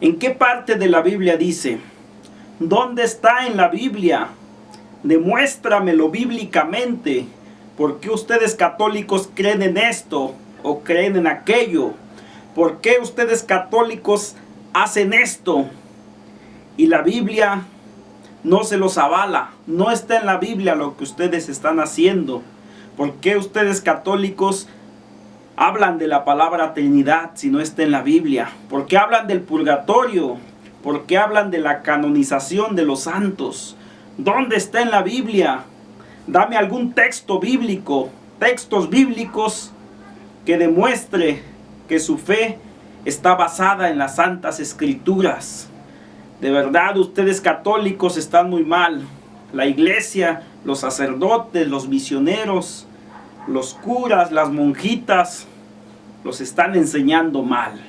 ¿En qué parte de la Biblia dice? ¿Dónde está en la Biblia? Demuéstramelo bíblicamente. ¿Por qué ustedes católicos creen en esto o creen en aquello? ¿Por qué ustedes católicos hacen esto? Y la Biblia no se los avala. No está en la Biblia lo que ustedes están haciendo. ¿Por qué ustedes católicos hablan de la palabra Trinidad si no está en la Biblia? ¿Por qué hablan del purgatorio? ¿Por qué hablan de la canonización de los santos? ¿Dónde está en la Biblia? Dame algún texto bíblico, textos bíblicos que demuestre que su fe está basada en las Santas Escrituras. De verdad, ustedes católicos están muy mal. La iglesia, los sacerdotes, los misioneros, los curas, las monjitas, los están enseñando mal.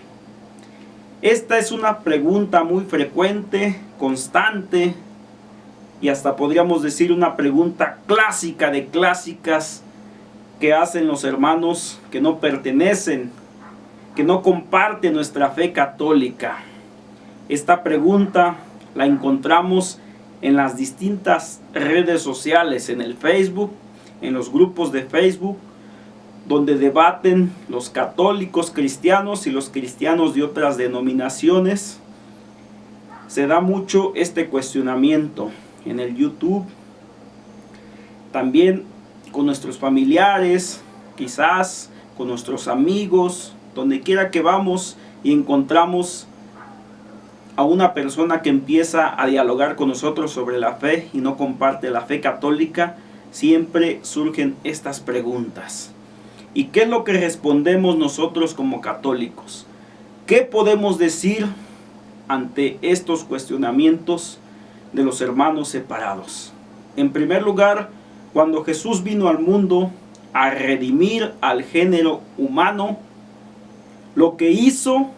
Esta es una pregunta muy frecuente, constante, y hasta podríamos decir una pregunta clásica de clásicas que hacen los hermanos que no pertenecen, que no comparten nuestra fe católica. Esta pregunta la encontramos en las distintas redes sociales, en el Facebook, en los grupos de Facebook, donde debaten los católicos cristianos y los cristianos de otras denominaciones. Se da mucho este cuestionamiento en el YouTube, también con nuestros familiares, quizás con nuestros amigos, donde quiera que vamos y encontramos a una persona que empieza a dialogar con nosotros sobre la fe y no comparte la fe católica, siempre surgen estas preguntas. ¿Y qué es lo que respondemos nosotros como católicos? ¿Qué podemos decir ante estos cuestionamientos de los hermanos separados? En primer lugar, cuando Jesús vino al mundo a redimir al género humano, lo que hizo,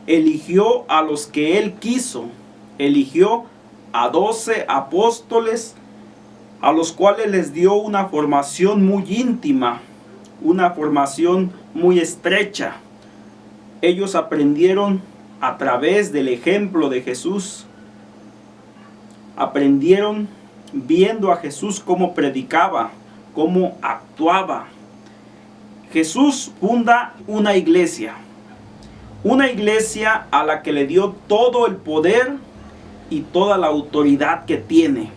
eligió a los que Él quiso. Eligió a 12 apóstoles, a los cuales les dio una formación muy íntima, una formación muy estrecha. Ellos aprendieron a través del ejemplo de Jesús. Aprendieron viendo a Jesús cómo predicaba, cómo actuaba. Jesús funda una iglesia a la que le dio todo el poder y toda la autoridad que tiene.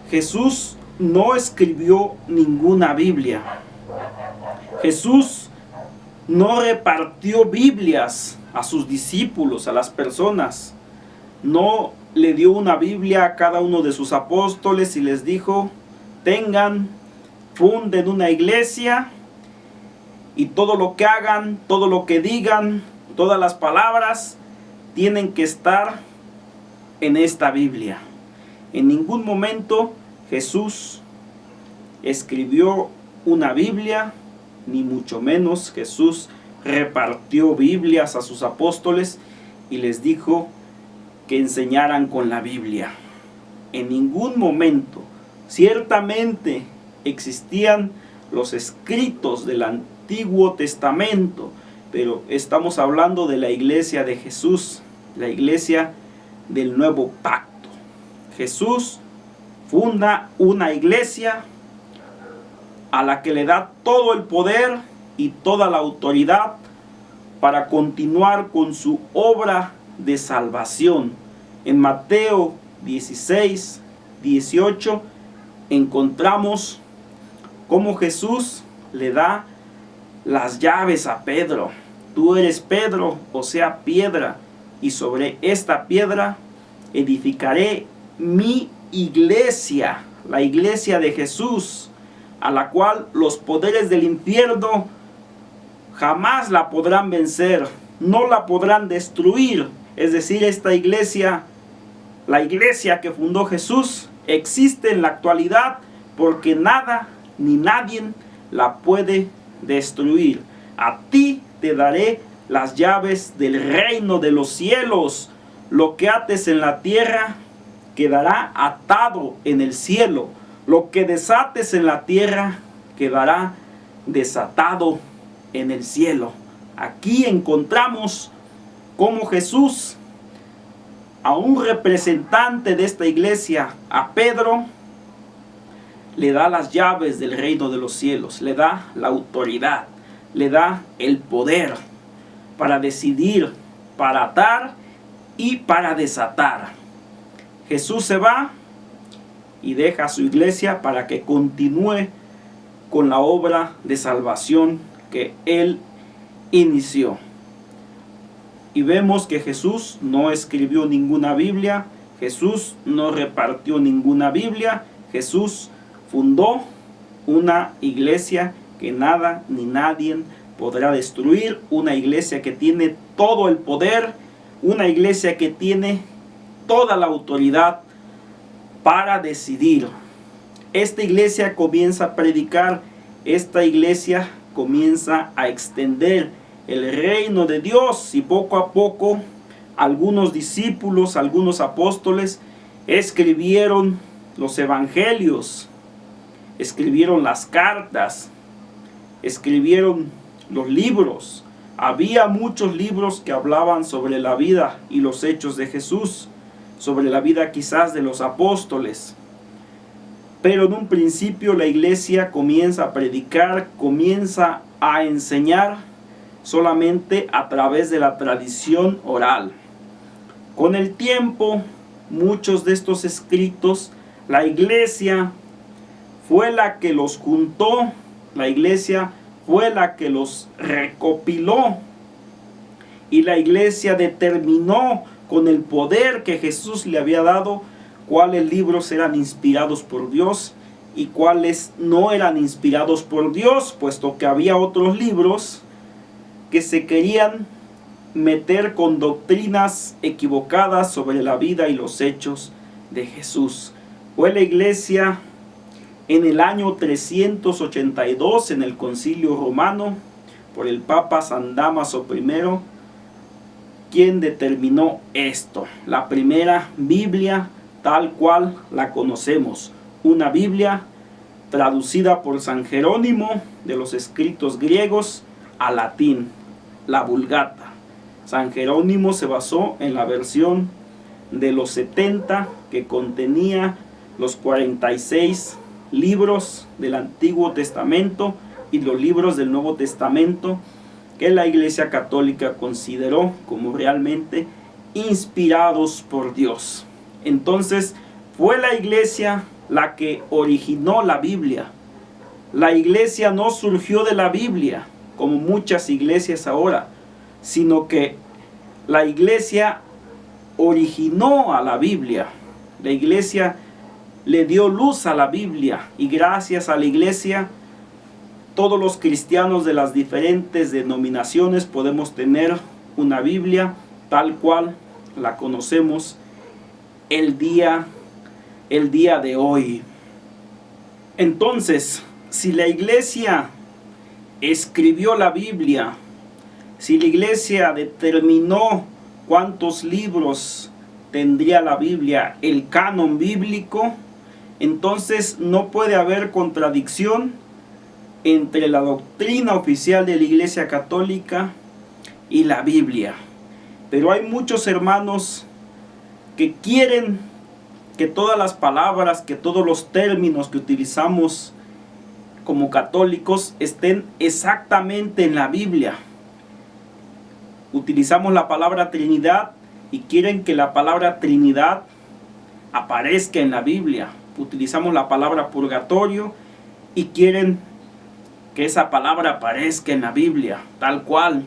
Jesús no escribió ninguna Biblia. Jesús no repartió Biblias a sus discípulos, a las personas. No le dio una Biblia a cada uno de sus apóstoles y les dijo: tengan, funden una iglesia y todo lo que hagan, todo lo que digan, todas las palabras tienen que estar en esta Biblia. En ningún momento Jesús escribió una Biblia, ni mucho menos Jesús repartió Biblias a sus apóstoles y les dijo que enseñaran con la Biblia. En ningún momento. Ciertamente existían los escritos del Antiguo Testamento, pero estamos hablando de la iglesia de Jesús, la iglesia del Nuevo Pacto. Jesús funda una iglesia a la que le da todo el poder y toda la autoridad para continuar con su obra de salvación. En Mateo 16, 18 encontramos cómo Jesús le da las llaves a Pedro. Tú eres Pedro, o sea, piedra, y sobre esta piedra edificaré mi iglesia, la iglesia de Jesús, a la cual los poderes del infierno jamás la podrán vencer, no la podrán destruir. Es decir, esta iglesia, la iglesia que fundó Jesús, existe en la actualidad porque nada ni nadie la puede destruir. A ti te daré las llaves del reino de los cielos. Lo que ates en la tierra quedará atado en el cielo. Lo que desates en la tierra quedará desatado en el cielo. Aquí encontramos cómo Jesús, a un representante de esta iglesia, a Pedro, le da las llaves del reino de los cielos, le da la autoridad, le da el poder para decidir, para atar y para desatar. Jesús se va y deja a su iglesia para que continúe con la obra de salvación que Él inició. Y vemos que Jesús no escribió ninguna Biblia, Jesús no repartió ninguna Biblia, Jesús fundó una iglesia que nada ni nadie podrá destruir, una iglesia que tiene todo el poder, una iglesia que tiene toda la autoridad para decidir. Esta iglesia comienza a predicar, esta iglesia comienza a extender el reino de Dios, y poco a poco algunos discípulos, algunos apóstoles escribieron los evangelios, escribieron las cartas, escribieron los libros. Había muchos libros que hablaban sobre la vida y los hechos de Jesús, sobre la vida quizás de los apóstoles. Pero en un principio la iglesia comienza a predicar, comienza a enseñar solamente a través de la tradición oral. Con el tiempo, muchos de estos escritos, la iglesia fue la que los juntó, la iglesia fue la que los recopiló, y la iglesia determinó con el poder que Jesús le había dado cuáles libros eran inspirados por Dios y cuáles no eran inspirados por Dios, puesto que había otros libros que se querían meter con doctrinas equivocadas sobre la vida y los hechos de Jesús. Fue la iglesia en el año 382 en el Concilio Romano por el Papa San Dámaso I quien determinó esto, la primera Biblia tal cual la conocemos, una Biblia traducida por San Jerónimo de los escritos griegos a latín, la Vulgata. San Jerónimo se basó en la versión de los 70 que contenía los 46 libros del Antiguo Testamento y los libros del Nuevo Testamento que la Iglesia Católica consideró como realmente inspirados por Dios. Entonces fue la Iglesia la que originó la Biblia. La Iglesia no surgió de la Biblia como muchas iglesias ahora, sino que la Iglesia originó a la Biblia. La Iglesia le dio luz a la Biblia, y gracias a la Iglesia todos los cristianos de las diferentes denominaciones podemos tener una Biblia tal cual la conocemos el día de hoy. Entonces, si la iglesia escribió la Biblia, si la iglesia determinó cuántos libros tendría la Biblia, el canon bíblico, entonces no puede haber contradicción entre la doctrina oficial de la Iglesia Católica y la Biblia. Pero hay muchos hermanos que quieren que todas las palabras, que todos los términos que utilizamos como católicos estén exactamente en la Biblia. Utilizamos la palabra Trinidad y quieren que la palabra Trinidad aparezca en la Biblia. Utilizamos la palabra purgatorio y quieren que esa palabra aparezca en la Biblia, tal cual.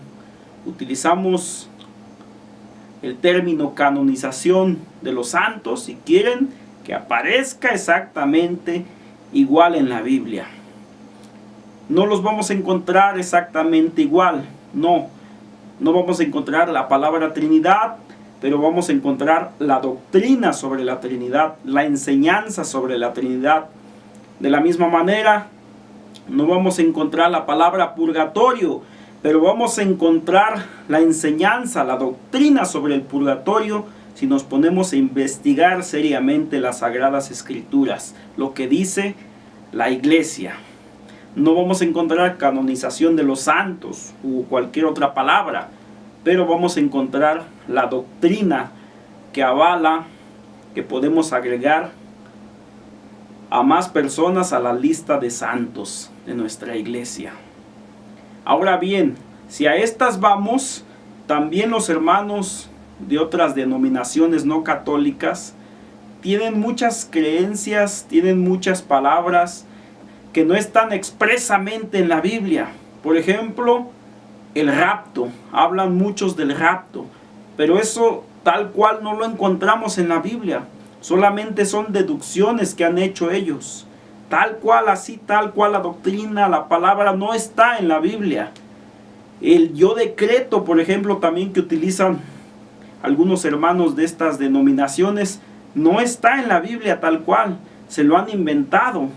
Utilizamos el término canonización de los santos y quieren que aparezca exactamente igual en la Biblia. No los vamos a encontrar exactamente igual, no vamos a encontrar la palabra Trinidad, pero vamos a encontrar la doctrina sobre la Trinidad, la enseñanza sobre la Trinidad. De la misma manera, no vamos a encontrar la palabra purgatorio, pero vamos a encontrar la enseñanza, la doctrina sobre el purgatorio si nos ponemos a investigar seriamente las Sagradas Escrituras, lo que dice la Iglesia. No vamos a encontrar canonización de los santos u cualquier otra palabra, pero vamos a encontrar la doctrina que avala que podemos agregar a más personas a la lista de santos de nuestra iglesia. Ahora bien, si a estas vamos, también los hermanos de otras denominaciones no católicas tienen muchas creencias, tienen muchas palabras que no están expresamente en la Biblia. Por ejemplo, el rapto. Hablan muchos del rapto, pero eso tal cual no lo encontramos en la Biblia. Solamente son deducciones que han hecho ellos. Tal cual, así, tal cual la doctrina, la palabra no está en la Biblia. El yo decreto, por ejemplo, también que utilizan algunos hermanos de estas denominaciones, no está en la Biblia tal cual. Se lo han inventado.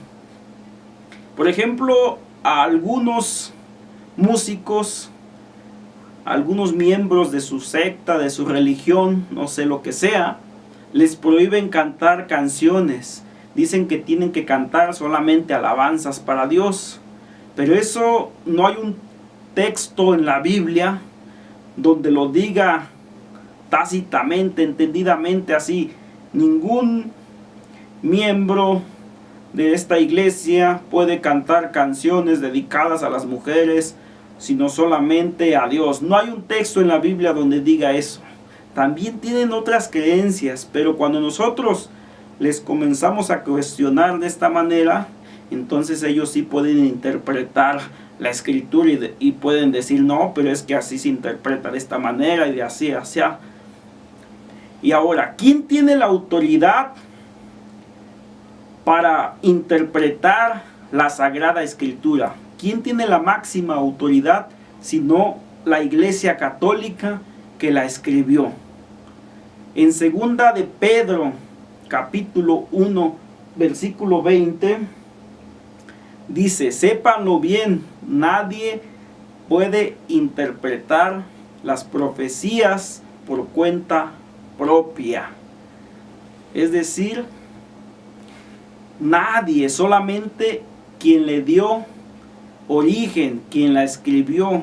Por ejemplo, a algunos músicos, algunos miembros de su secta, de su religión, no sé lo que sea, les prohíben cantar canciones. Dicen que tienen que cantar solamente alabanzas para Dios. Pero eso no hay un texto en la Biblia donde lo diga tácitamente, entendidamente así. Ningún miembro de esta iglesia puede cantar canciones dedicadas a las mujeres, sino solamente a Dios. No hay un texto en la Biblia donde diga eso. También tienen otras creencias, pero cuando nosotros les comenzamos a cuestionar de esta manera, entonces ellos sí pueden interpretar la escritura y pueden decir, no, pero es que así se interpreta de esta manera y de así hacia. Y ahora, ¿quién tiene la autoridad para interpretar la Sagrada Escritura? ¿Quién tiene la máxima autoridad sino la Iglesia Católica que la escribió? En segunda de Pedro, capítulo 1, versículo 20, dice, sépanlo bien, nadie puede interpretar las profecías por cuenta propia. Es decir, nadie, solamente quien le dio origen, quien la escribió,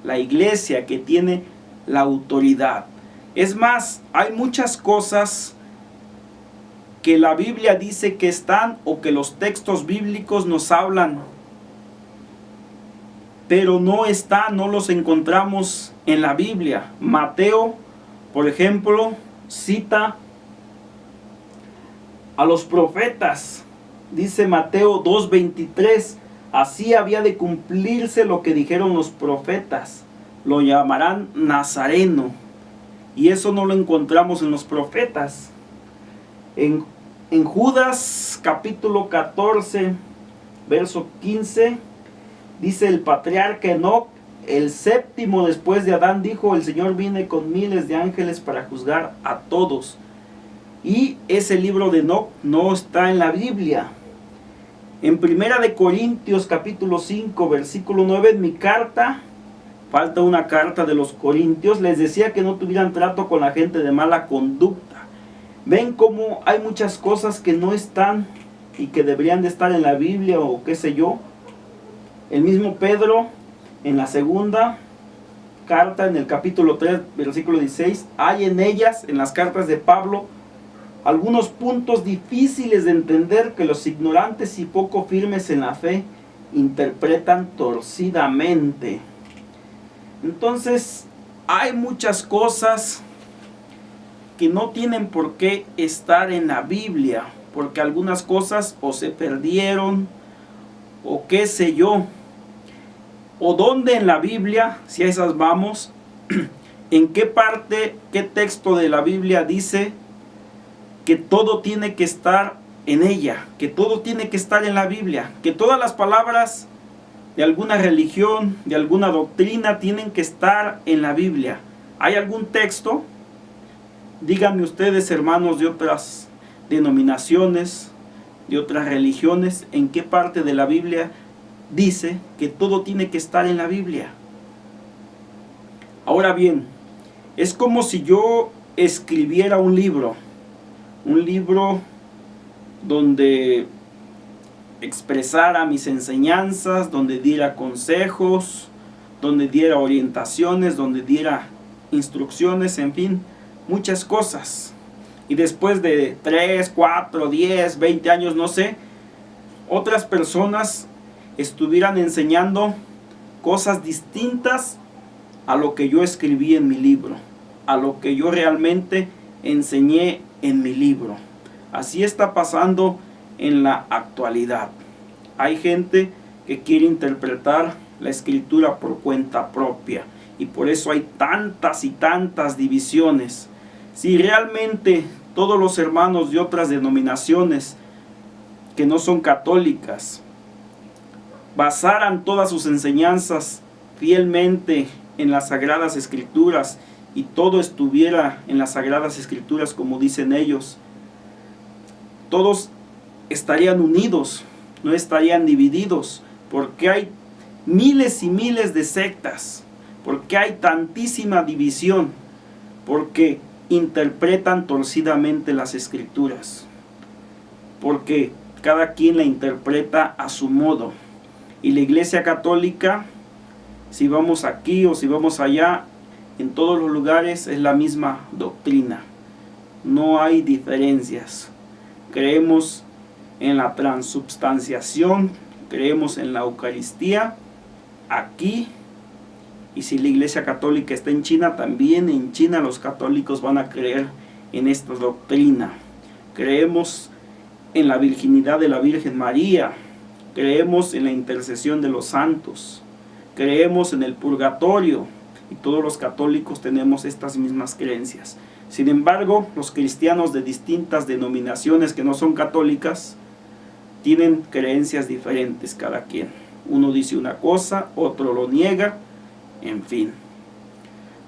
la iglesia, que tiene la autoridad. Es más, hay muchas cosas que la Biblia dice que están o que los textos bíblicos nos hablan, pero no están, no los encontramos en la Biblia. Mateo, por ejemplo, cita a los profetas. Dice Mateo 2:23, así había de cumplirse lo que dijeron los profetas, lo llamarán Nazareno. Y eso no lo encontramos en los profetas. En Judas capítulo 14, verso 15, dice el patriarca Enoc, el séptimo después de Adán, dijo, el Señor viene con miles de ángeles para juzgar a todos. Y ese libro de Enoc no está en la Biblia. En primera de Corintios capítulo 5, versículo 9, en mi carta, falta una carta de los Corintios, les decía que no tuvieran trato con la gente de mala conducta. Ven cómo hay muchas cosas que no están y que deberían de estar en la Biblia o qué sé yo. El mismo Pedro, en la segunda carta, en el capítulo 3, versículo 16, hay en ellas, en las cartas de Pablo, algunos puntos difíciles de entender que los ignorantes y poco firmes en la fe interpretan torcidamente. Entonces, hay muchas cosas que no tienen por qué estar en la Biblia, porque algunas cosas o se perdieron, o qué sé yo, o dónde en la Biblia, si a esas vamos, en qué parte, qué texto de la Biblia dice que todo tiene que estar en ella, que todo tiene que estar en la Biblia, que todas las palabras de alguna religión, de alguna doctrina, tienen que estar en la Biblia. ¿Hay algún texto? Díganme ustedes, hermanos de otras denominaciones, de otras religiones, en qué parte de la Biblia dice que todo tiene que estar en la Biblia. Ahora bien, es como si yo escribiera un libro donde expresara mis enseñanzas, donde diera consejos, donde diera orientaciones, donde diera instrucciones, en fin, muchas cosas. Y después de 3, 4, 10, 20 años, no sé, otras personas estuvieran enseñando cosas distintas a lo que yo escribí en mi libro, a lo que yo realmente enseñé en mi libro. Así está pasando en la actualidad. Hay gente que quiere interpretar la escritura por cuenta propia, y por eso hay tantas y tantas divisiones. Si realmente todos los hermanos de otras denominaciones que no son católicas basaran todas sus enseñanzas fielmente en las Sagradas Escrituras, y todo estuviera en las Sagradas Escrituras como dicen ellos, todos estarían unidos, no estarían divididos. Porque hay miles y miles de sectas, porque hay tantísima división, porque interpretan torcidamente las Escrituras, porque cada quien la interpreta a su modo. Y la Iglesia Católica, si vamos aquí o si vamos allá, en todos los lugares es la misma doctrina, no hay diferencias. Creemos en la transubstanciación, creemos en la Eucaristía aquí, y si la Iglesia Católica está en China, también en China los católicos van a creer en esta doctrina. Creemos en la virginidad de la Virgen María, creemos en la intercesión de los santos, creemos en el purgatorio, y todos los católicos tenemos estas mismas creencias. Sin embargo, los cristianos de distintas denominaciones que no son católicas tienen creencias diferentes cada quien. Uno dice una cosa, otro lo niega, en fin.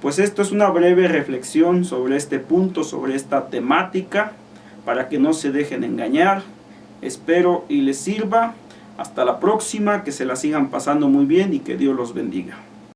Pues esto es una breve reflexión sobre este punto, sobre esta temática, para que no se dejen engañar. Espero y les sirva. Hasta la próxima, que se la sigan pasando muy bien y que Dios los bendiga.